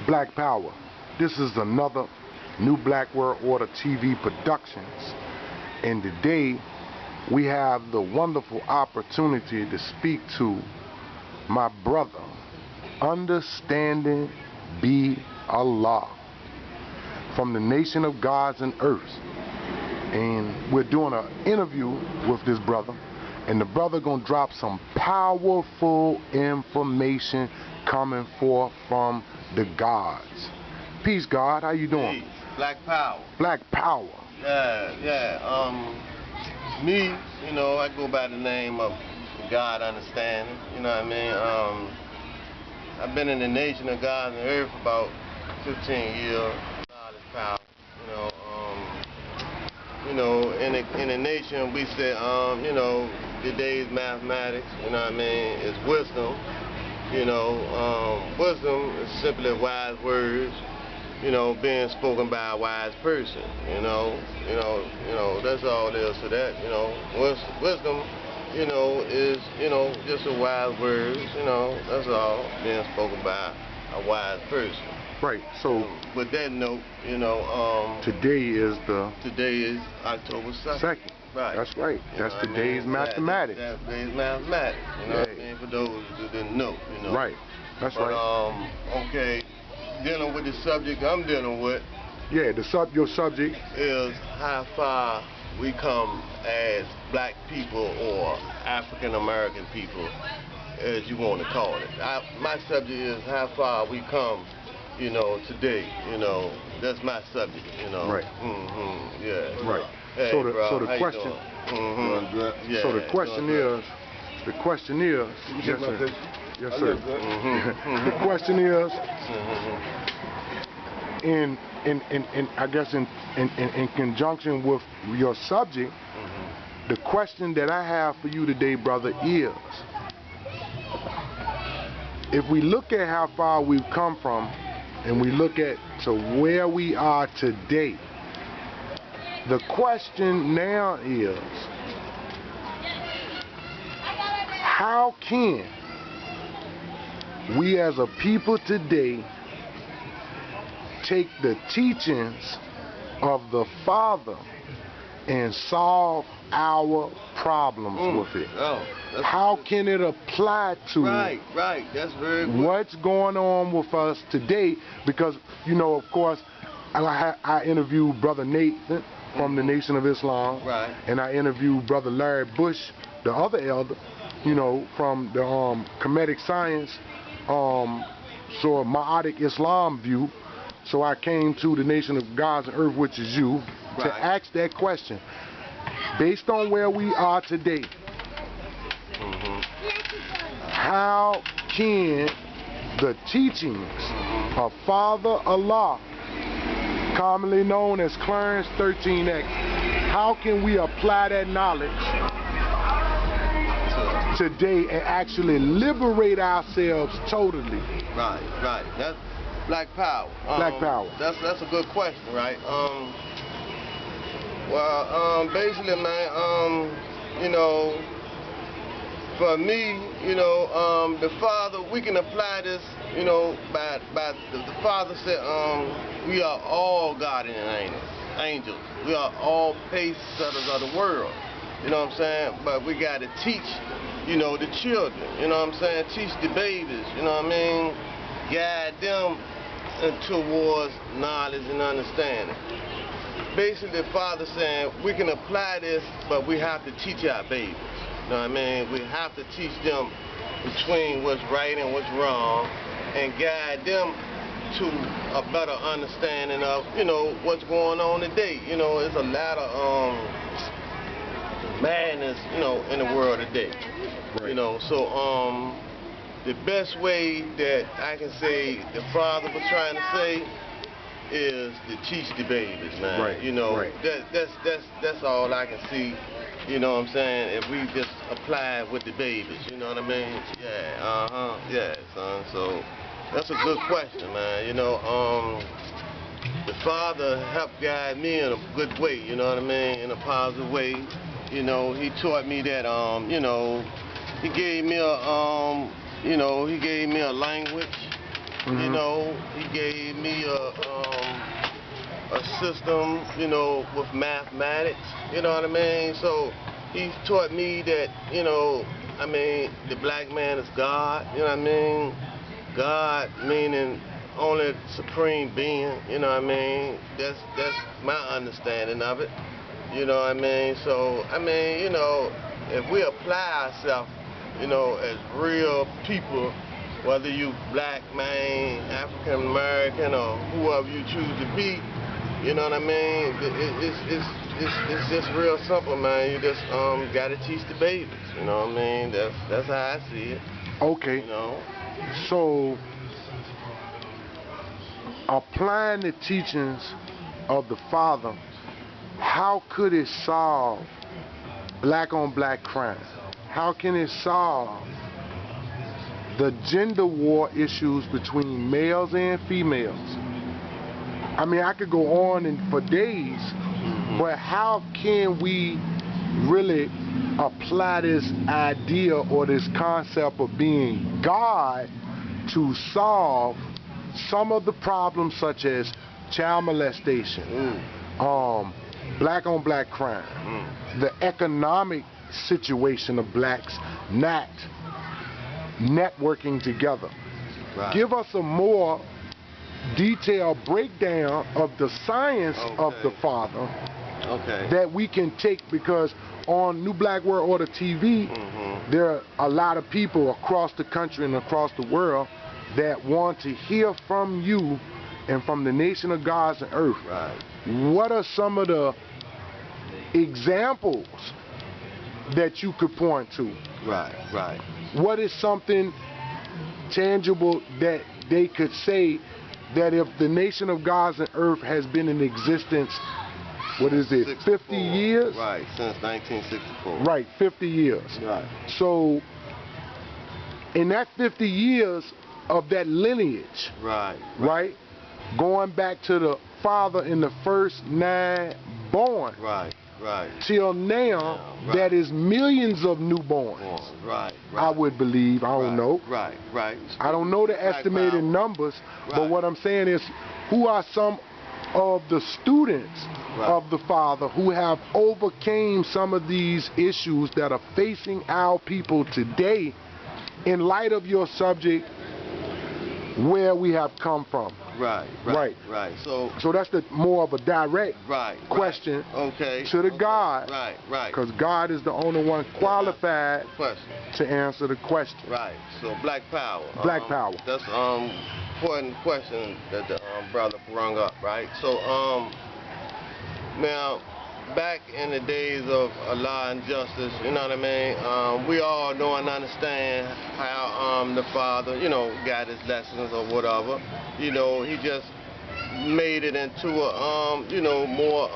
Black Power. This is another New Black World Order TV Productions, and today we have the wonderful opportunity to speak to my brother, Understanding Be Allah, from the nation of gods and earths. And we're doing an interview with this brother, and the brother gonna drop some powerful information coming forth from the gods. Peace, God. How you doing? Peace. Black Power. Black Power. Yeah. Me, I go by the name of God Understanding. You know what I mean? I've been in the nation of gods and earth for about 15 years. God is power. In the nation we say, today's mathematics. You know what I mean? It's wisdom. Wisdom is simply wise words. Being spoken by a wise person. That's all there is to that. Wisdom, is just a wise words. That's all, being spoken by a wise person. Right. So with that note, today is October 2nd. Right. That's right. That's today's mathematics. That's today's mathematics. What I mean? For those who didn't know. Right. That's right. Okay. Dealing with the subject I'm dealing with. Yeah. Your subject is how far we come as black people or African American people, as you want to call it. My subject is how far we come. Today, that's my subject, Right. Yeah. Right. Hey, so the question. Yeah, so the question is. Yes, sir. Yes, sir. The question is. In I guess in conjunction with your subject, the question that I have for you today, brother, is: if we look at how far we've come from, and we look at to where we are today, the question now is, how can we as a people today take the teachings of the Father and solve our problems with it? How can it apply to Right, that's very good. What's going on with us today? Because, of course, I interviewed Brother Nathan from the Nation of Islam, right, and I interviewed Brother Larry Bush, the other elder, from the Kemetic Science, so Ma'atic Islam view. So I came to the Nation of Gods and Earth, which is you, to ask that question. Based on where we are today, how can the teachings of Father Allah, commonly known as Clarence 13X, how can we apply that knowledge today and actually liberate ourselves totally? Right. That's Black Power. Black Power. That's a good question, right? Basically, man, for me, the Father, we can apply this, by the Father said, we are all guardian angels. We are all pace setters of the world. You know what I'm saying? But we got to teach, the children. You know what I'm saying? Teach the babies. You know what I mean? Guide them towards knowledge and understanding. Basically, the Father saying we can apply this, but we have to teach our babies. You know what I mean? We have to teach them between what's right and what's wrong, and guide them to a better understanding of, what's going on today. It's a lot of madness, in the world today. Right. So the best way that I can say the Father was trying to say is to teach the babies, man. Right. That's all I can see. You know what I'm saying? If we just apply it with the babies, you know what I mean? Yeah, yeah, son. So that's a good question, man. The Father helped guide me in a good way, you know what I mean? In a positive way. He taught me that, he gave me a, he gave me a language. You know, he gave me a system, you know, with mathematics, you know what I mean? So he taught me that, you know, I mean, the black man is God, you know what I mean? God meaning only supreme being, you know what I mean? That's my understanding of it, you know what I mean? So, I mean, you know, if we apply ourselves, you know, as real people, whether you black man, African American, or whoever you choose to be, you know what I mean? It's just real simple, man. You just gotta teach the babies, you know what I mean? That's how I see it. Okay. You know? So, applying the teachings of the Father, how could it solve black on black crime? How can it solve the gender war issues between males and females? I mean, I could go on and for days, but how can we really apply this idea or this concept of being God to solve some of the problems such as child molestation, black on black crime, the economic situation of blacks not networking together? Right. Give us a more detailed breakdown of the science of the Father that we can take, because on New Black World Order TV, there are a lot of people across the country and across the world that want to hear from you and from the nation of gods and earth. Right. What are some of the examples that you could point to? Right, right. What is something tangible that they could say that if the nation of gods and earth has been in existence, what is it, 50 years? Right, since 1964. Right, 50 years. Right. So, in that 50 years of that lineage, right, going back to the Father in the first 9 born, till now, that is millions of newborns. I would believe, I don't know. I don't know the estimated numbers, but what I'm saying is, who are some of the students of the Father who have overcame some of these issues that are facing our people today in light of your subject, where we have come from? Right. So that's the more of a direct question to the God. Because God is the only one qualified to answer the question. Right. So black power. Black power. That's important question that the brother brung up. Right. So now, back in the days of law and justice, you know what I mean, we all know and understand how the Father, you know, got his lessons or whatever. You know, he just made it into a, you know, more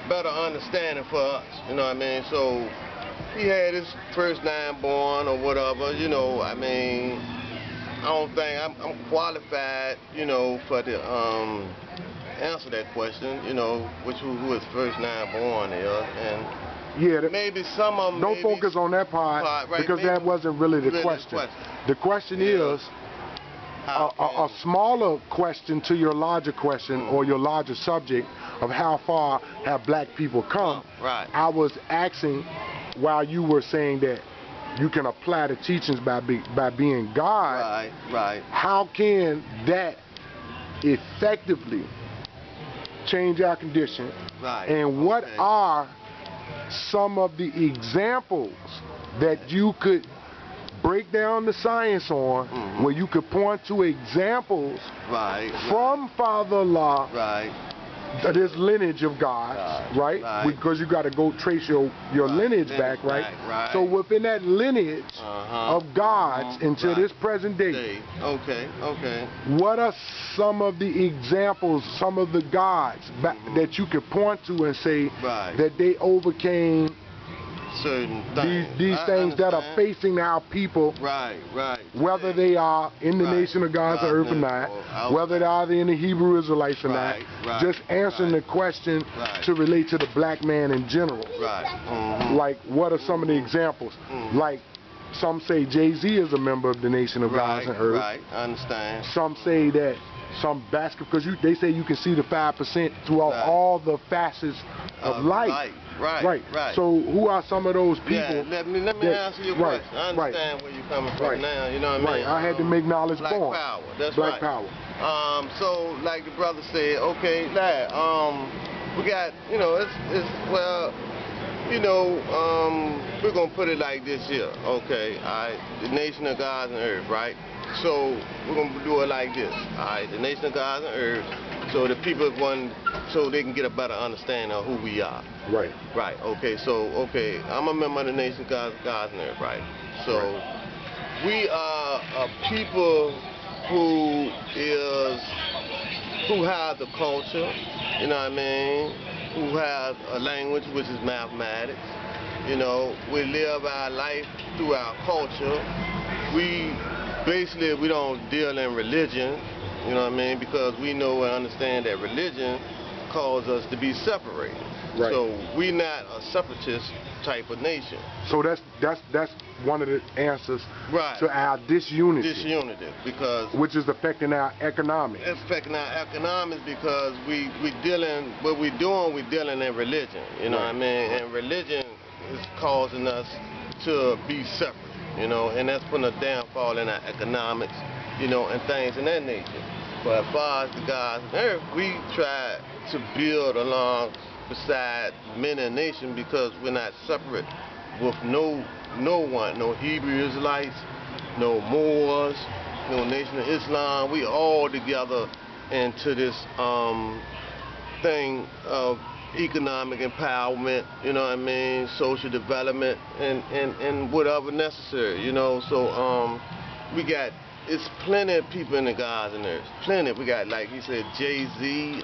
better understanding for us, you know what I mean? So he had his first 9 born or whatever, you know, I mean, I don't think I'm qualified, you know, for the answer that question, you know, who his first 9 born is, and maybe some of them. Don't focus on that part, because that wasn't really the question. The question is a smaller question to your larger question or your larger subject of how far have black people come. I was asking, while you were saying that you can apply the teachings by being God, how can that effectively change our condition, and what are some of the examples that you could break down the science on, where you could point to examples from Father Allah, this lineage of God, because you got to go trace your lineage back, So within that lineage of gods until this present day, what are some of the examples, some of the gods that you could point to and say that they overcame certain things. These things that are facing our people, whether they are in the nation of gods or earth or not, whether they are in the Hebrew Israelites or not, just answering the question to relate to the black man in general. Like, what are some of the examples? Like, some say Jay-Z is a member of the Nation of Gods and Earth. Right, I understand. Some say that some basketball, because they say you can see the 5% throughout all the facets of life. Right. So who are some of those people? Yeah, let me answer your question. I understand where you're coming from now. You know what I mean? I had to make knowledge Black born. power. That's Black right. power. So like the brother said, okay, lad, we got, you know, we're gonna put it like this here, okay? The Nation of Gods and Earth, right? So we're gonna do it like this, all right? The Nation of Gods and Earth, so the people so they can get a better understanding of who we are. Right. Okay. So I'm a member of the Nation of Gods and Earth, right? So we are a people who have the culture, you know what I mean? Who have a language, which is mathematics. You know, we live our life through our culture. We don't deal in religion, you know what I mean? Because we know and understand that religion causes us to be separated. So we're not a separatist type of nation. So that's one of the answers to our disunity. Because which is affecting our economics. It's affecting our economics because we're dealing in religion. You know what I mean? And religion is causing us to be separate. You know, and that's putting a downfall in our economics. You know, and things of that nature. But as far as the gods and earth, we try to build along beside many nations because we're not separate with no one, no Hebrew Israelites, no Moors, no Nation of Islam. We all together into this thing of economic empowerment, you know what I mean, social development, and whatever necessary, you know. So it's plenty of people in the gods and earth. Plenty. We got, like he said, Jay-Z,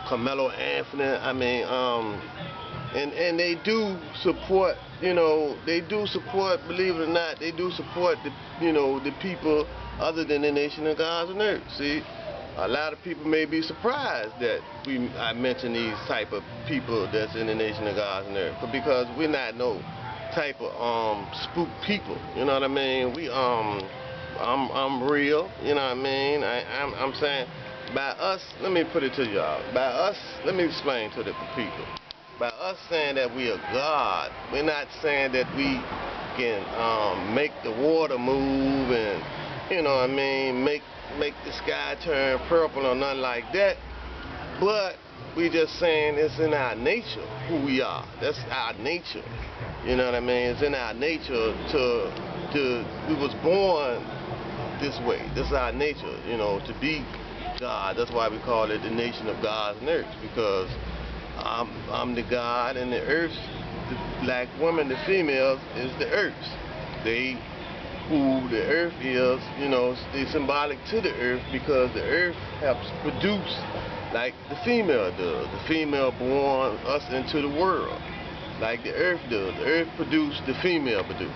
Carmelo Anthony. I mean, and they do support. You know, they do support. Believe it or not, they do support the people other than the Nation of Gods and Earth. See, a lot of people may be surprised that I mention these type of people that's in the Nation of Gods and Earth, because we're not no type of spook people, you know what I mean? I'm real, you know what I mean? I'm saying, by us, let me put it to y'all. By us, let me explain to the people. By us saying that we are God, we're not saying that we can make the water move and, you know what I mean, make the sky turn purple or nothing like that. But we just saying it's in our nature who we are. That's our nature. You know what I mean? It's in our nature we was born this way. This is our nature, you know, to be God. That's why we call it the Nation of Gods and Earth, because I'm the God, and the earth, the black woman, the females, is the earth. Who the earth is, you know, they're symbolic to the earth because the earth helps produce like the female does. The female born us into the world like the earth does. The earth produced, the female produced.